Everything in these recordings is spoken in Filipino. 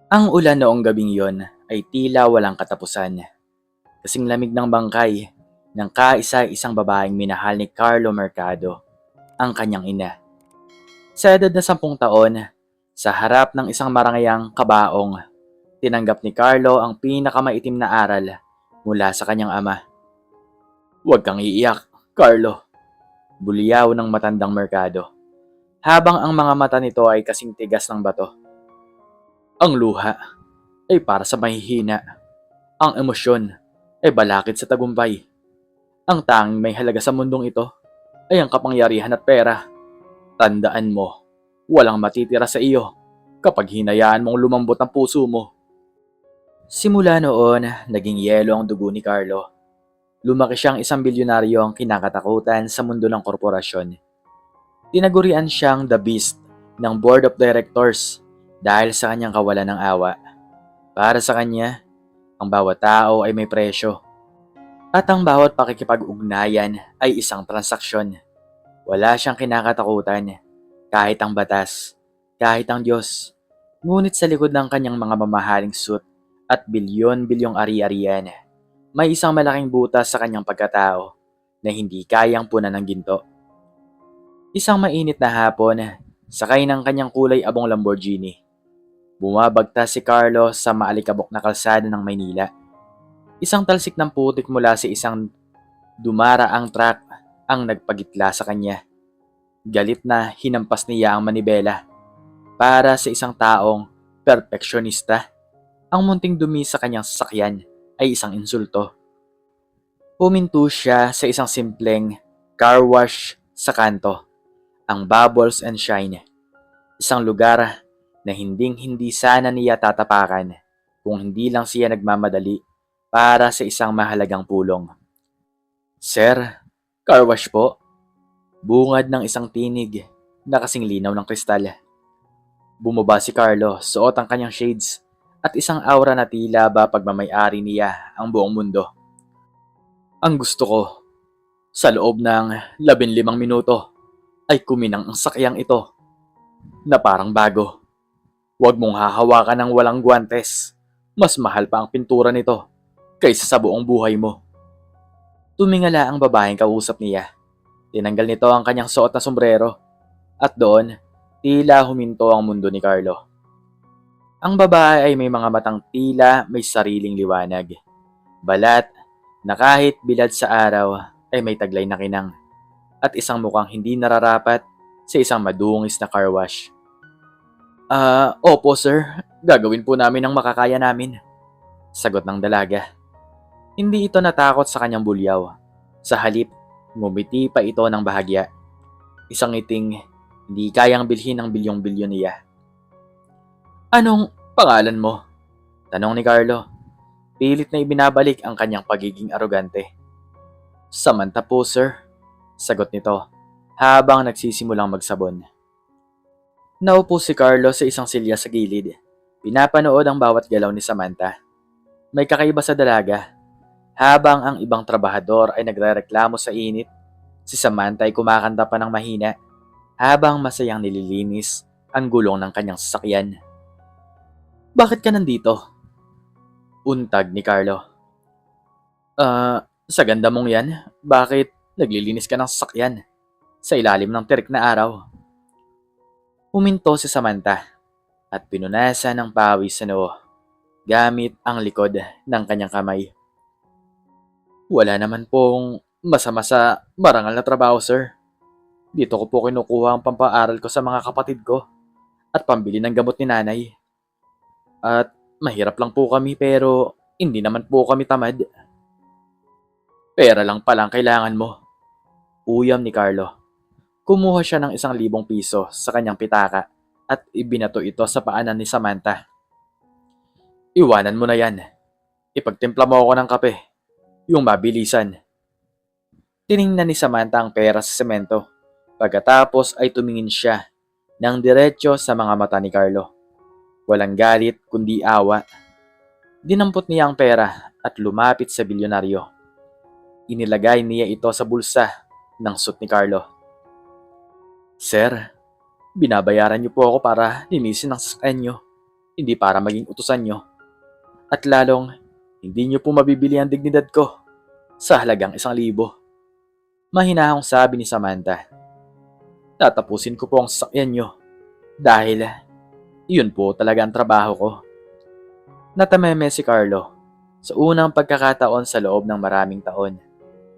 Ang ulan noong gabing yon ay tila walang katapusan. Kasing lamig ng bangkay ng kaisa-isang babaeng minahal ni Carlo Mercado, ang kanyang ina. Sa edad na 10 taon, sa harap ng isang marangayang kabaong, tinanggap ni Carlo ang pinakamaitim na aral mula sa kanyang ama. Huwag kang iiyak, Carlo, buliyaw ng matandang Mercado, habang ang mga mata nito ay kasing tigas ng bato. Ang luha ay para sa mahihina. Ang emosyon ay balakid sa tagumpay. Ang tanging may halaga sa mundong ito ay ang kapangyarihan at pera. Tandaan mo, walang matitira sa iyo kapag hinayaan mong lumambot ang puso mo. Simula noon, naging yelo ang dugo ni Carlo. Lumaki siyang isang bilyonaryo ang kinakatakutan sa mundo ng korporasyon. Tinagurian siyang The Beast ng Board of Directors dahil sa kanyang kawalan ng awa. Para sa kanya, ang bawat tao ay may presyo. At ang bawat pakikipag-ugnayan ay isang transaksyon. Wala siyang kinakatakutan, kahit ang batas, kahit ang Diyos. Ngunit sa likod ng kanyang mga mamahaling suit at bilyon-bilyong ari-arian, may isang malaking butas sa kanyang pagkatao na hindi kayang punan ng ginto. Isang mainit na hapon, sakay ng kanyang kulay abong Lamborghini. Bumabagta si Carlo sa maalikabok na kalsada ng Maynila. Isang talsik ng putik mula sa isang dumaraang truck ang nagpagitla sa kanya. Galit na hinampas niya ang manibela. Para sa isang taong perfeksyonista, ang munting dumi sa kanyang sasakyan ay isang insulto. Huminto siya sa isang simpleng car wash sa kanto, ang Bubbles and Shine. Isang lugar na hinding-hindi sana niya tatapakan kung hindi lang siya nagmamadali para sa isang mahalagang pulong. Sir, car wash po. Bungad ng isang tinig na kasing linaw ng kristal. Bumaba si Carlo, suot ang kanyang shades at isang aura na tila ba pagmamayari niya ang buong mundo. Ang gusto ko, sa loob ng 15 minuto, ay kuminang ang sakyang ito na parang bago. Huwag mong hahawakan ng walang guwantes. Mas mahal pa ang pintura nito kaysa sa buong buhay mo. Tumingala ang babaeng kausap niya. Tinanggal nito ang kanyang suot na sombrero at doon, tila huminto ang mundo ni Carlo. Ang babae ay may mga matang tila may sariling liwanag. Balat na kahit bilad sa araw ay may taglay na kinang at isang mukhang hindi nararapat sa isang madungis na car wash. Opo sir, gagawin po namin ang makakaya namin, sagot ng dalaga. Hindi ito natakot sa kanyang bulyaw. Sa halip, ngumiti pa ito ng bahagya. Isang ngiting hindi kayang bilhin ng bilyong-bilyon niya. Anong pangalan mo? Tanong ni Carlo. Pilit na ibinabalik ang kanyang pagiging arogante. Samantha po sir, sagot nito habang nagsisimulang magsabon. Naupo si Carlo sa isang silya sa gilid. Pinapanood ang bawat galaw ni Samantha. May kakaiba sa dalaga. Habang ang ibang trabahador ay nagrereklamo sa init, si Samantha ay kumakanta pa ng mahina habang masayang nililinis ang gulong ng kanyang sasakyan. Bakit ka nandito? Untag ni Carlo. Sa ganda mong yan, bakit naglilinis ka ng sasakyan sa ilalim ng tirik na araw? Huminto si Samantha at pinunasan ng pawis sa noo gamit ang likod ng kanyang kamay. Wala naman pong masama sa marangal na trabaho, sir. Dito ko po kinukuha ang pampaaral ko sa mga kapatid ko at pambili ng gamot ni nanay. At mahirap lang po kami pero hindi naman po kami tamad. Pera lang palang kailangan mo. Uyam ni Carlo. Kumuha siya ng 1,000 piso sa kanyang pitaka at ibinato ito sa paanan ni Samantha. Iwanan mo na yan. Ipagtimpla mo ako ng kape. Yung mabilisan. Tiningnan ni Samantha ang pera sa semento. Pagkatapos ay tumingin siya ng diretso sa mga mata ni Carlo. Walang galit kundi awa. Dinampot niya ang pera at lumapit sa bilyonaryo. Inilagay niya ito sa bulsa ng suit ni Carlo. Sir, binabayaran niyo po ako para linisin ang sasakyan niyo. hindi para maging utusan nyo. At lalong, hindi nyo po mabibili ang dignidad ko sa halagang 1,000. Mahinahong sabi ni Samantha. Tatapusin ko po ang sasakyan nyo dahil iyon po talaga ang trabaho ko. Natameme si Carlo. Sa unang pagkakataon sa loob ng maraming taon,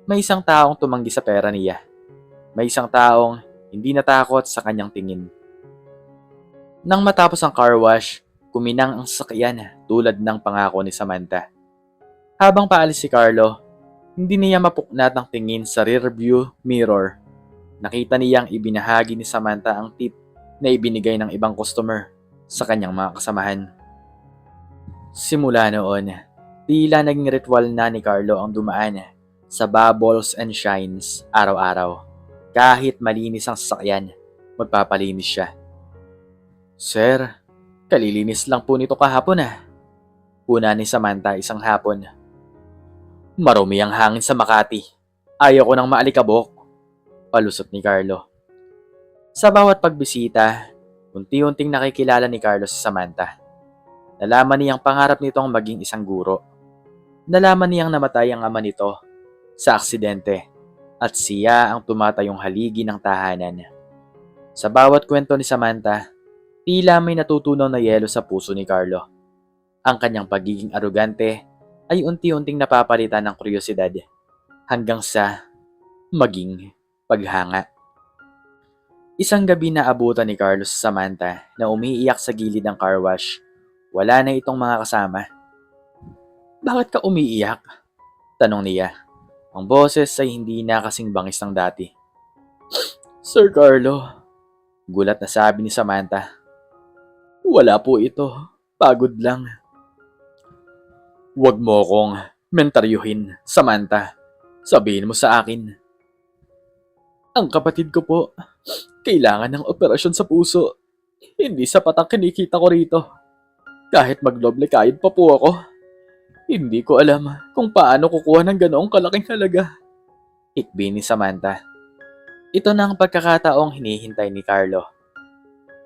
may isang taong tumanggi sa pera niya. May isang taong hindi natakot sa kanyang tingin. Nang matapos ang car wash, kuminang ang sasakyan tulad ng pangako ni Samantha. Habang paalis si Carlo, hindi niya mapuknat ang tingin sa rearview mirror. Nakita niyang ibinahagi ni Samantha ang tip na ibinigay ng ibang customer sa kanyang mga kasamahan. Simula noon, tila naging ritual na ni Carlo ang dumaan sa Bubbles and Shines araw-araw. Kahit malinis ang sasakyan, magpapalinis siya. Sir, kalilinis lang po nito kahapon . Una ni Samantha isang hapon. Marumi ang hangin sa Makati. Ayaw ko nang maalikabok. Palusot ni Carlo. Sa bawat pagbisita, unti-unting nakikilala ni Carlo si Samantha. Nalaman niyang pangarap nitong maging isang guro. Nalaman niyang namatay ang ama nito sa aksidente at siya ang tumatayong haligi ng tahanan. Sa bawat kwento ni Samantha, tila may natutunaw na yelo sa puso ni Carlo. Ang kanyang pagiging arugante ay unti-unting napapalitan ng kuryosidad hanggang sa maging paghanga. Isang gabi na abutan ni Carlo sa Samantha na umiiyak sa gilid ng car wash. Wala na itong mga kasama. Bakit ka umiiyak? Tanong niya. Ang boses ay hindi na kasing bangis ng dati. Sir Carlo, gulat na sabi ni Samantha. Wala po ito. Pagod lang. Huwag mo akong mentaryuhin, Samantha. Sabihin mo sa akin. Ang kapatid ko po, kailangan ng operasyon sa puso. Hindi sapat ang kinikita ko rito. Kahit magdoble kayod pa po ako. Hindi ko alam kung paano kukuha ng ganoong kalaking halaga. Ikbi ni Samantha. Ito na ang pagkakataong hinihintay ni Carlo.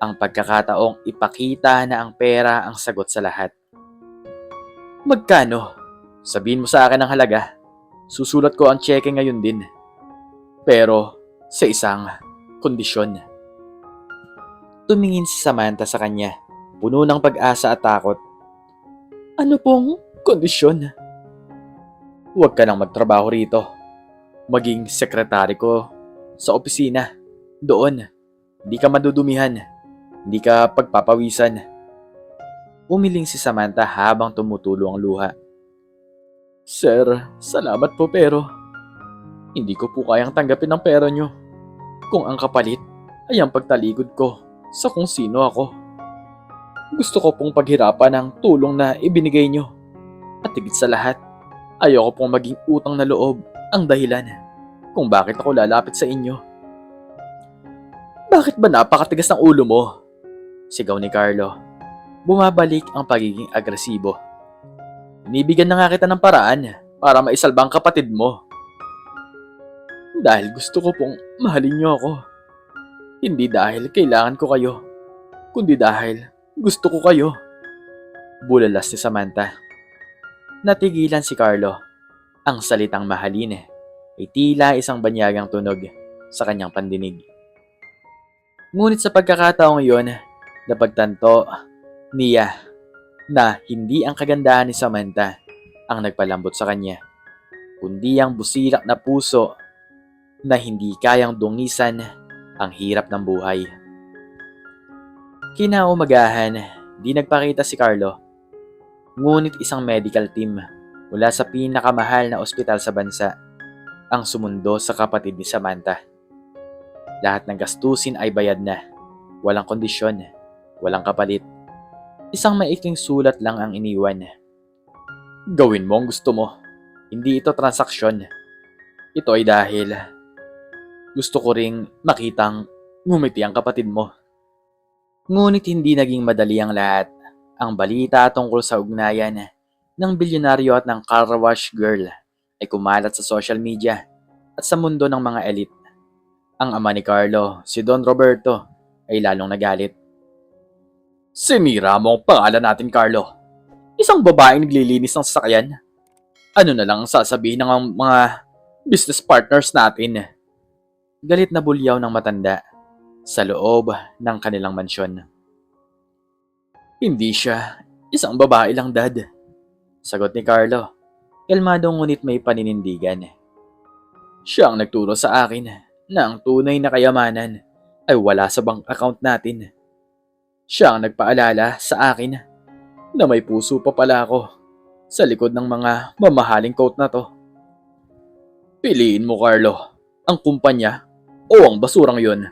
Ang pagkakataong ipakita na ang pera ang sagot sa lahat. Magkano? Sabihin mo sa akin ang halaga. Susulat ko ang cheque ngayon din. Pero sa isang kondisyon. Tumingin si Samantha sa kanya, puno ng pag-asa at takot. Ano pong kondisyon? Huwag ka nang magtrabaho rito. Maging sekretary ko sa opisina. Doon, hindi ka madudumihan. Hindi ka pagpapawisan. Umiling si Samantha habang tumutulo ang luha. Sir, salamat po pero hindi ko po kayang tanggapin ang pera nyo. Kung ang kapalit ay ang pagtalikod ko sa kung sino ako. Gusto ko pong paghirapan ang tulong na ibinigay nyo. At higit sa lahat, ayoko pong maging utang na loob ang dahilan kung bakit ako lalapit sa inyo. Bakit ba napakatigas ng ulo mo? Sigaw ni Carlo. Bumabalik ang pagiging agresibo. Inibigyan na nga kita ng paraan para maisalba ang kapatid mo. Dahil gusto ko pong mahalin niyo ako. Hindi dahil kailangan ko kayo, kundi dahil gusto ko kayo. Bulalas ni Samantha. Natigilan si Carlo. Ang salitang mahalin ay tila isang banyagang tunog sa kanyang pandinig. Ngunit sa pagkakataong iyon, napagtanto niya na hindi ang kagandahan ni Samantha ang nagpalambot sa kanya, kundi ang busilak na puso na hindi kayang dungisan ang hirap ng buhay. Kinaumagahan, di nagpakita si Carlo. Ngunit isang medical team mula sa pinakamahal na ospital sa bansa ang sumundo sa kapatid ni Samantha. Lahat ng gastusin ay bayad na. Walang kondisyon, walang kapalit. Isang maikling sulat lang ang iniwan. Gawin mo ang gusto mo. Hindi ito transaksyon. Ito ay dahil gusto ko ring makitang ngumiti ang kapatid mo. Ngunit hindi naging madali ang lahat. Ang balita tungkol sa ugnayan ng bilyonaryo at ng car wash girl ay kumalat sa social media at sa mundo ng mga elite. Ang ama ni Carlo, si Don Roberto, ay lalong nagalit. Sinira mo ang pangalan natin, Carlo. Isang babaeng naglilinis ng sasakyan. Ano na lang ang sasabihin ng mga business partners natin? Galit na bulyaw ng matanda sa loob ng kanilang mansyon. Hindi siya isang babae lang, Dad. Sagot ni Carlo. Kalmado ngunit may paninindigan. Siya ang nagturo sa akin na ang tunay na kayamanan ay wala sa bank account natin. Siya ang nagpaalala sa akin na may puso pa pala ako sa likod ng mga mamahaling coat na to. Piliin mo, Carlo, ang kumpanya o ang basurang yon.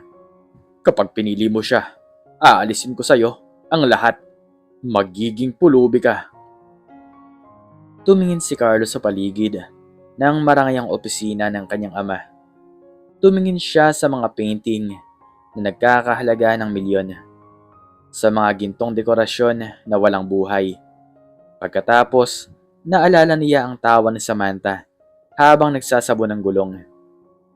Kapag pinili mo siya, aalisin ko sa'yo ang lahat. Magiging pulubi ka. Tumingin si Carlo sa paligid ng marangayang opisina ng kanyang ama. Tumingin siya sa mga painting na nagkakahalaga ng milyon, sa mga gintong dekorasyon na walang buhay. Pagkatapos, naalala niya ang tawa ni Samantha habang nagsasabon ng gulong.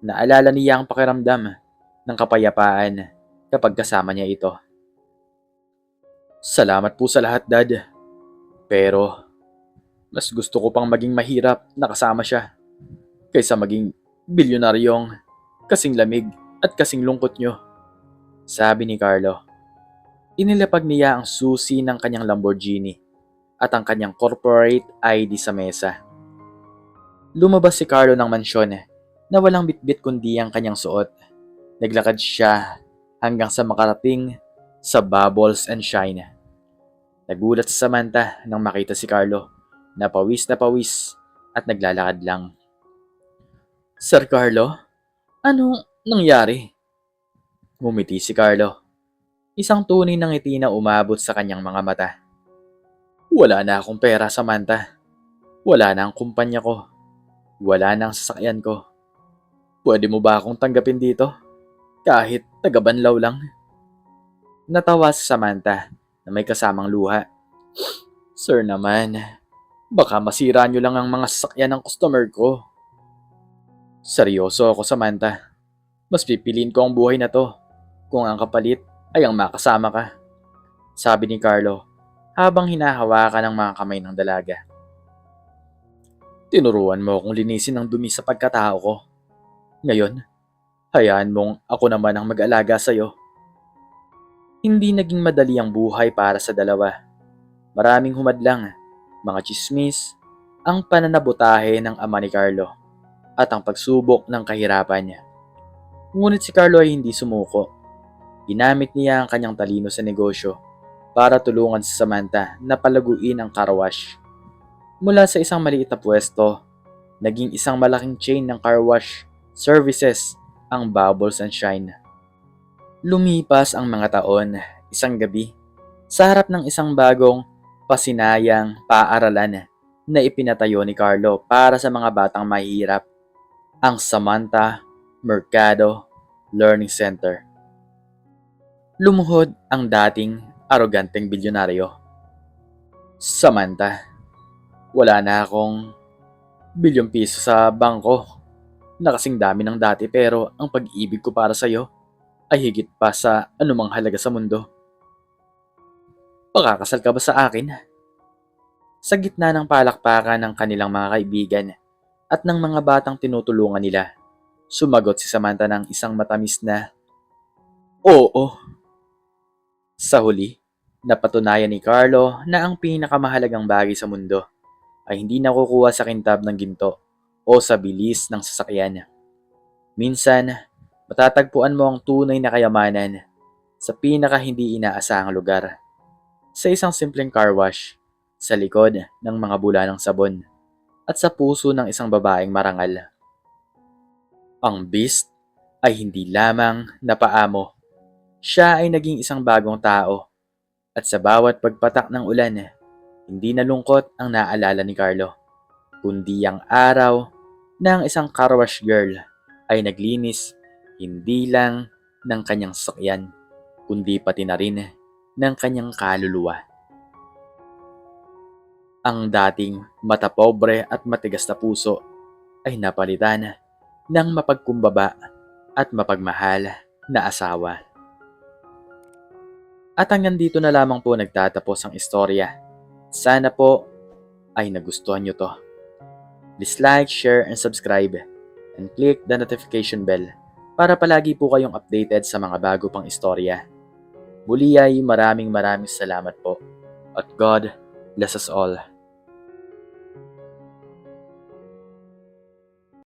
Naalala niya ang pakiramdam ng kapayapaan kapag kasama niya ito. Salamat po sa lahat, Dad. Pero mas gusto ko pang maging mahirap na kasama siya kaysa maging bilyonaryong kasing lamig at kasing lungkot nyo. Sabi ni Carlo. Inilapag niya ang susi ng kanyang Lamborghini at ang kanyang corporate ID sa mesa. Lumabas si Carlo ng mansyon na walang bitbit kundi ang kanyang suot. Naglakad siya hanggang sa makarating sa Bubbles and Shine. Nagulat si Samantha nang makita si Carlo na pawis at naglalakad lang. Sir Carlo, anong nangyari? Ngumiti si Carlo. Isang tunay ng ngiti na umabot sa kanyang mga mata. Wala na akong pera, Samantha. Wala na ang kumpanya ko. Wala na ang sasakyan ko. Pwede mo ba akong tanggapin dito? Kahit taga-Banlaw lang. Natawa si Samantha na may kasamang luha. Sir naman, baka masira nyo lang ang mga sasakyan ng customer ko. Seryoso ako, Samantha. Mas pipiliin ko ang buhay na to kung ang kapalit ay ang makasama ka. Sabi ni Carlo habang hinahawakan ang mga kamay ng dalaga. Tinuruan mo akong linisin ang dumi sa pagkatao ko. Ngayon, hayaan mong ako naman ang mag-alaga sa'yo. Hindi naging madali ang buhay para sa dalawa. Maraming humadlang, mga tsismis, ang pananabutahe ng ama ni Carlo at ang pagsubok ng kahirapan niya. Ngunit si Carlo ay hindi sumuko. Ginamit niya ang kanyang talino sa negosyo para tulungan si Samantha na palaguin ang car wash. Mula sa isang maliit na pwesto, naging isang malaking chain ng car wash services ang Bubbles and Shine. Lumipas ang mga taon, isang gabi, sa harap ng isang bagong pasinayang paaralan na ipinatayo ni Carlo para sa mga batang mahihirap, ang Samantha Mercado Learning Center. Lumuhod ang dating aroganteng bilyonaryo. Samantha, wala na akong bilyong piso sa bangko na kasing dami ng dati, pero ang pag-ibig ko para sa'yo ay higit pa sa anumang halaga sa mundo. Pakakasal ka ba sa akin? Sa gitna ng palakpakan ng kanilang mga kaibigan at ng mga batang tinutulungan nila, sumagot si Samantha ng isang matamis na oo. Sa huli, napatunayan ni Carlo na ang pinakamahalagang bagay sa mundo ay hindi nakukuha sa kintab ng ginto o sa bilis ng sasakyan. Minsan, matatagpuan mo ang tunay na kayamanan sa pinaka hindi inaasahang lugar. Sa isang simpleng car wash, sa likod ng mga bula ng sabon, at sa puso ng isang babaeng marangal. Ang Beast ay hindi lamang napaamo. Siya ay naging isang bagong tao. At sa bawat pagpatak ng ulan, hindi na lungkot ang naalala ni Carlo, kundi ang araw na ang isang car wash girl ay naglinis hindi lang ng kanyang sasakyan, kundi pati na rin ng kanyang kaluluwa. Ang dating matapobre at matigas na puso ay napalitan ng mapagkumbaba at mapagmahal na asawa. At hanggang dito na lamang po nagtatapos ang istorya. Sana po ay nagustuhan nyo to. Please like, share, and subscribe. And click the notification bell para palagi po kayong updated sa mga bago pang istorya. Muli ay maraming salamat po. At God bless us all.